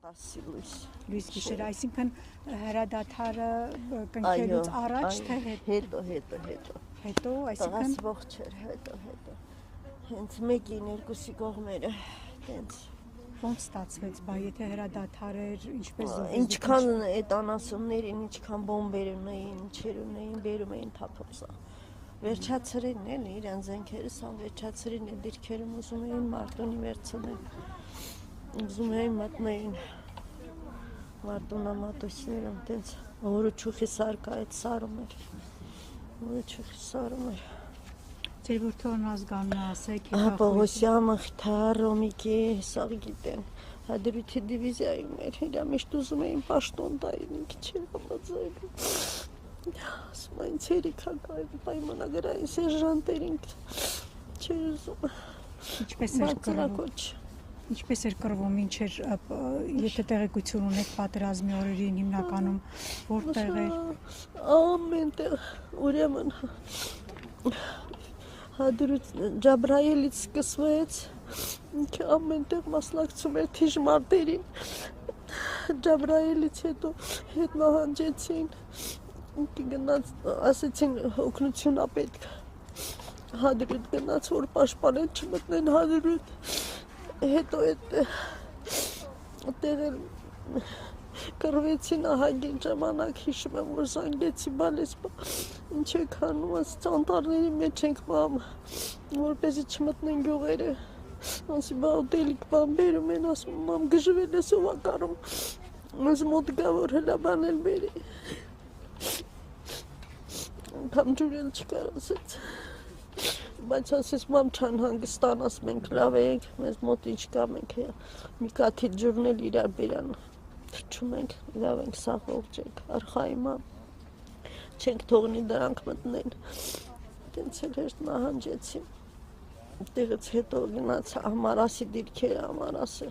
10 լույս։ Լույս գիշեր, այսինքն հրադադարը կնքելուց առաջ թե հետո։ Հետո, այսինքն տղաս ողջ էր, հետո։ Հենց 1-ին 2-ի կողմերը, տենց։ ոնց ստացվեց, բա եթե հրադադար էր, ինչպես զոհվեց։ Ինչքան այդ անասուններին, ինչքան բոմբեր ունեին, ինչեր ունեին, բերում էին թափոփսա։ Վերջացրին էլ իրան զենքերը սան վերջացրին էլ դիրքերում ուզում էին Մարտունի վերցնել։ Ուզում էին մտնեին Մարտունամատոցներում, տենց որը չուխի սարկա այդ սարում էր։ Ձեր որդորն ազգանն ասեք, Պողոսյան, Մխիթար, Ռոմիկի, սաղ գիտեն, հադրութի դիվիզիայում էր, իրա միշտ ուզում էին պաշտոն տային, ինքի չէր համաձայնում, ասում այն ցերիքակային պայմանագրային սերժանտերին չէր ուզում, բարձրակոչ։ Ինչպես էր կռվում, ինչ էր, եթե տեղեկություն ունեք պատերազմի օրերին հիմնականում, որտեղ էր։ Ամեն տեղ, ուրեմն Ջաբրայելից սկսվեց, ինքը ամեն տեղ մասնակցում էր թիժմարտերին, Ջաբրայելից հետո հետ նահանջեցին, ինքը գնաց, ասեցին օգնություն ա պետք, Հադրութ գնաց, որ պաշտպանեն չմտնեն Հադրութ, հետո այդտեղ կռվեցին ահագին ժամանակ, հիշում եմ, որ զանգեցի բալեսպա, ինչ եք անում, ասեց անտառների մեջ ենք մամ, որպեսզի չմտնեն գյուղերը, ասի բա ուտելիք բան բերում են, ասում մամ գժվել ես ովակարում, մեզ մոտ գա որ հլաբան էլ բերի, անգամ ջուրել չկար, ասեց, բայց ասես մամ չան հանգստանաս, մենք լավ ենք, մեզ մոտ ինչ կա, մենք մի կաթիլ ջուրն էլ իրար բերան, թրջում ենք, լավ ենք, սաղ ողջ ենք, արխայի մամ, չենք թողնի դրանք մտնեն, տենց էլ հերթ նահանջեցին, տեղից հետո գնաց Ամարասի դիրքերը, Ամարասը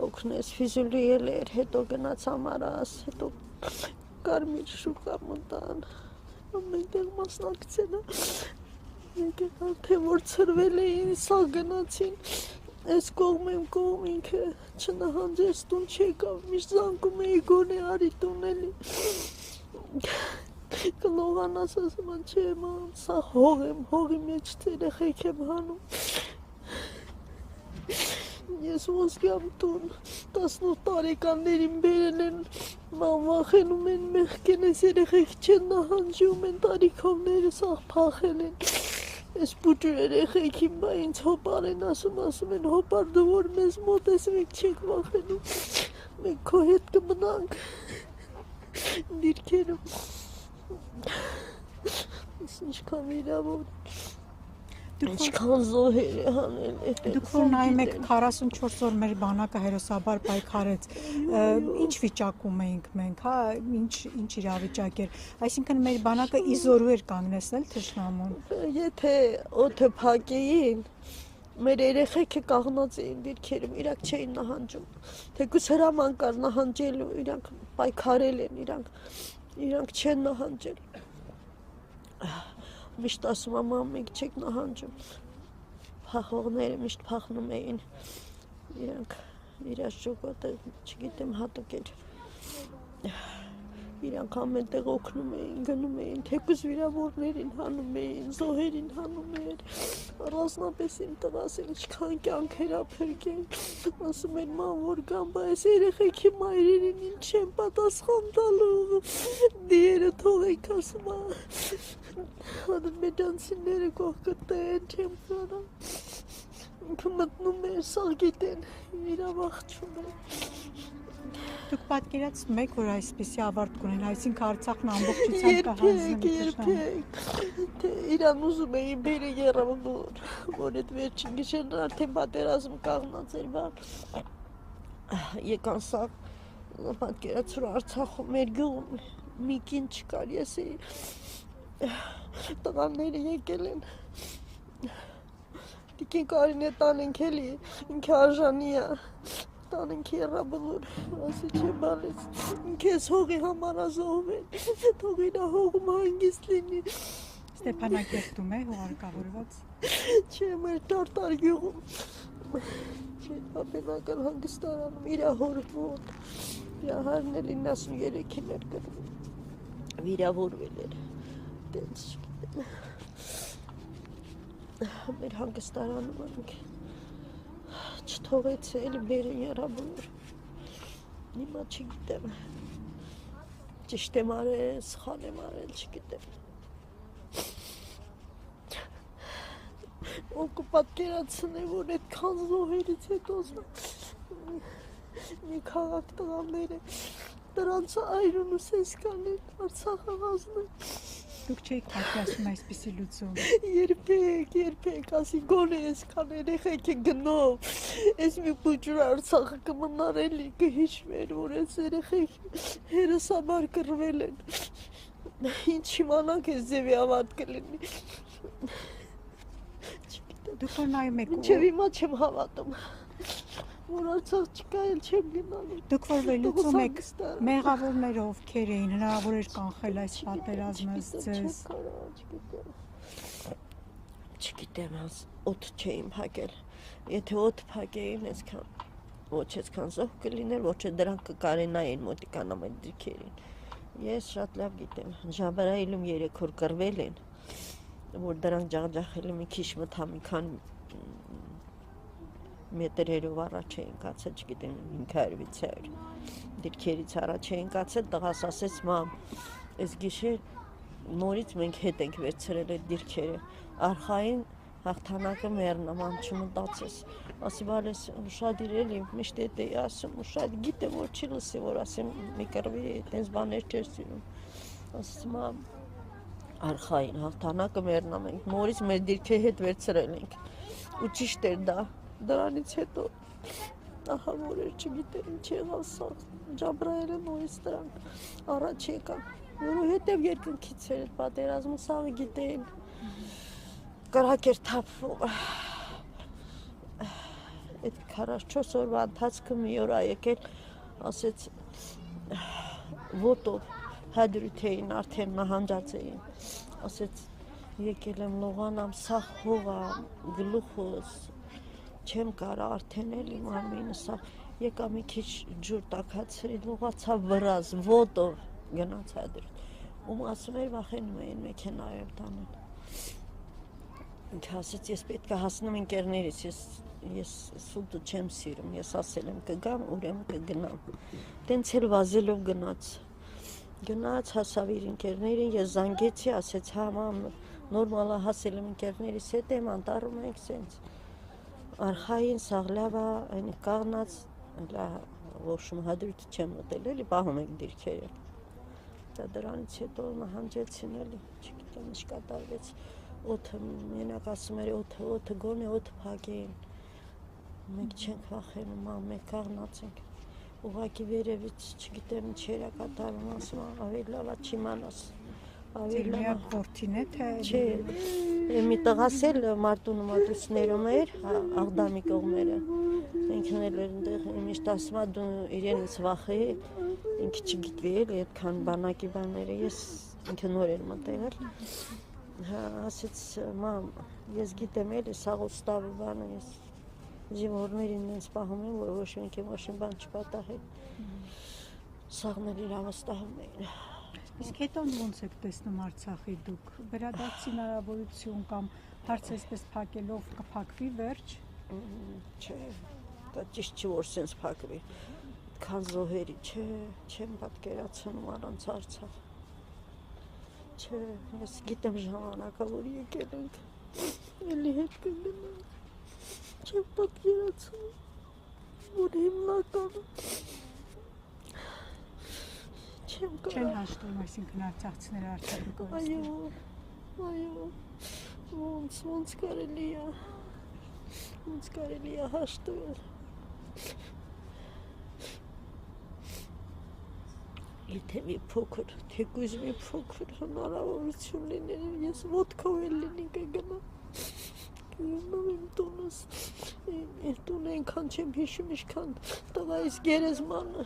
օգնեց, Ֆիզուլի էլ էր, հետո գնաց Ամարաս, հետո Կարմիր շուկա մտան, ամեն տեղ մասնակցել եկեղալ թե որ ծրվել էին, սաղ գնացին, այս կողմ եմ կողմ ինքը չնահանջեց տուն չեկավ, միշտ զանգում էի գոնե արի տուն էլի, կլողանաս ասում են չէ մամ, սա հող եմ, հողի մեջ երեխեք եմ հանում, ես ոսկյամ տուն, 18 տարեկաններին բերել են, ման վախենում են մեղքեն ես երեխեք չեն նահանջում են տարիքովները սաղ փախել են, ես բուջուր երեխեքին բա ինձ հոպար են ասում են հոպար դու որ մեզ մոտ ես մենք չենք վախենում, մենք քո հետ կմնանք դիրքերում, ինչքան վիրավոր, ինչքան զոհեր է հանել, դուք որ նայում եք 44 օր մեր բանակը հերոսաբար պայքարեց, ինչ վիճակում էինք մենք, հա, ինչ իրավիճակ էր, այսինքն մեր բանակը իզորու էր կանգնեցնել թշնամուն։ Եթե օդը փակեին, մեր երեխեքը կաղնած էին դիրքերում, իրանք չէին նահանջում, թեկուզ հրաման կար նահանջելու, իրանք պայքարել են, իրանք չեն նահանջել, միշտ ասում եմ մենք չեք նահանջում, փախողները միշտ փախնում էին, իրանք իրաց ժողոտը չգիտեմ հատուկ էր, իրանք ամեն տեղ օգնում էին, գնում էին, թեկուզ վիրավորներին հանում էին, զոհերին հանում էին, առանձնապես իմ տղաս ինչքան կյանքեր ափրկեն, ասում են ման որ գան, բա այս երեխեքի մայրերին ինչ են պատասխան տալու, դիերը թողեք ասում ադրբեջանցիները կողքը տեն չեմ կարա, ինքը մտնում էր, սաղ գիտեն, իրավախչում են, Դուք պատկերացնում եք, որ այսպեսի ավարտ կունեն, այսինքն Արցախն ամբողջությամբ կհանձնվի երբեք, իրան ուզում էին բերը եռավոր, որ այդ վերջին գիշերն արդեն պատերազմ կաղնած էր բան, եկան սաղ, պատկերացուր Արցախում մեր գյուղում մի կին չկար, ես էի, տղաները եկել են, տիկին Կարինե տանենք էլի, ինքը արժանի է, տանենք եռաբլոր, ասի չէ բալես, ինք ես հողի համար ազողվել, թող իրա հողում հանգիստ լինի։ Ստեփանակերտում է հողարկավորված։ Չէ, մեր տարտար գյուղում։ Բնական հանգստարանում իր հոր մոտ հայրն էլ 93-ին էր գնում, վիրավորվել էր, տենց չգիտեմ, մեր հանգստարանում ենք, չթողեց էլի բերեն եռաբույր, հիմա չգիտեմ, ճիշտ եմ արել, սխալ եմ արել, չգիտեմ, ով կպատկերացնե, որ այդքան զոհերից հետո մի քաղաք տղաները դրանց այրունուս էսկանեն, Արցախը վազնեն։ Դուք չեք պատկերացնում այսպիսի լուծում։ Երբեք, ասի գոնե էսքան երեխեք է գնով, ես մի բուջուր Արցախը կմնար էլի կհիշվեր, որ ես երեխեք հերս համար կռվել են, ինչ իմանանք ես ձևի ավարդ կլինի։ Դուք որ նայում եք Մինչև հիմա չեմ հավատում, որ Արցախ չկա էլ չեմ գնալու։ Դուք որ վերլուծում եք մեղավորները ովքեր էին, հնարավոր էր կանխել այս պատերազմը ձեզ։ Չգիտեմ, օդ չէին փակել։ Եթե օդ փակեին, այսքան ոչ այսքան զոհ կլիներ, ոչ դրանք կկարենային մոտիկանամ այդ դիրքերին։ Ես շատ լավ գիտեմ, Ժաբարայիլում 3 օր կռվել են, որ դրանք ջախջախել մի քիչ մտա մի քան մետրերով առաջ էին կացել, չգիտեմ 500-600 դիրքերից առաջ էին կացել, տղաս ասեց մամ, այս գիշեր նորից մենք հետ ենք վերցրել այդ դիրքերը, արխային հաղթանակը մերն մամ չմտածես, ասի բալես ուշադիր էլի, միշտ էդ էի ասում, ուշադիր, գիտեմ որ չի լսի, որ ասեմ մի կռվի, այդպես բաներ չեր սիրում, ասեց մամ, արխային հաղթանակը մերն մենք նորից մեր դիրքի հետ վերցրել ենք, ու ճիշտ էր դա, դրանից հետո ահա որ էր չգիտեմ ինչ եղավ սա, Ջաբրայելը նորից դրանք առաջ եկան, որովհետև երկնքից էր այդ պատերազմը, սաղը գիտեին, կրակ էր թափվում, այդ 44 օրվա ընթացքը մի օր եկել, ասեց ոտով հադրութ էին, արդեն նահանջած էին, ասեց եկել եմ լողանամ, սաղ հողա, գլուխոս, չեմ կարա արդեն էլի մարմինը սաղ, եկա մի քիչ ջուր տաքացրի, լողացա վրազ, ոտով գնաց հադրութ, ում ասում էր վախենում էին մեքենայով տանել, ինքը ասեց ես պետք է հասնում ընկերներիս, ես սուտը չեմ սիրում, ես ասել եմ կգամ, ուրեմն կգնամ, տենց էլ վազելով գնաց հասավ իր ընկերներին, ես զանգեցի, ասեց հա մամ, նորմալը հասել եմ ընկերներիս հետ եմ, անտառում ենք սենց, արխային սաղլավա, այն կաղնած, ոշում հադրութը չեմ մտել էլի, պահում ենք դիրքերը, դրանից հետո նահանջեցին էլի, չգիտեմ ինչ կատարվեց, օդը, մենակ ասում էր օդը գոնե օդ փակեին, մենք չենք վախենում, մենք կաղնած ենք, ուղղակի վերևից չգիտեմ ինչ էր կատարվում, ասում ավելի լավ է չիմանաս, ավելի լավ խորթին է թե չէ, մի տղաս էլ Մարտունու մատուցներում էր, Աղդամի կողմերը, ինքն էլ էր այնտեղ, միշտ ասում է դու իրենից վախի, ինքը չգիտվի էլ այդքան բանակի բաները, ես ինքը նոր էր մտել, ասեց մամ, ես գիտեմ էլի սաղոստավի բանը, ես զինվորներին ինձ պահում են, որ ոչ մեկի մաշին բան չպատահել, սաղներ իրան վստահում էին։ Իսկ հետո ոնց եք տեսնում Արցախի դուք, վերադարձի հնարավորություն կամ հարց այսպես փակելով կփակվի վերջ։ Չէ, դա ճիշտ չի որ սենց փակվի, քան զոհերի, չէ, չեմ պատկերացնում առանց Արցախ։ Չէ, ես գիտեմ ժամանակը, որ եկել ենք, էլի հետ կգնանք, չեմ պատկերացնում, որ հիմնականը Չեն հաշտում, այսինքն արցախցիները Արցախի կորստը։ Այո, ոնց կարելի է հաշտվել։ Եթե մի փոքր, թեկուզ մի փոքր հնարավորություն լիներ, ես ոտքով էլ լինի կգնամ։ Կգնամ իմ տունս, իմ տունը այնքան չեմ հիշում, ինչքան տղայիս գերեզմանը։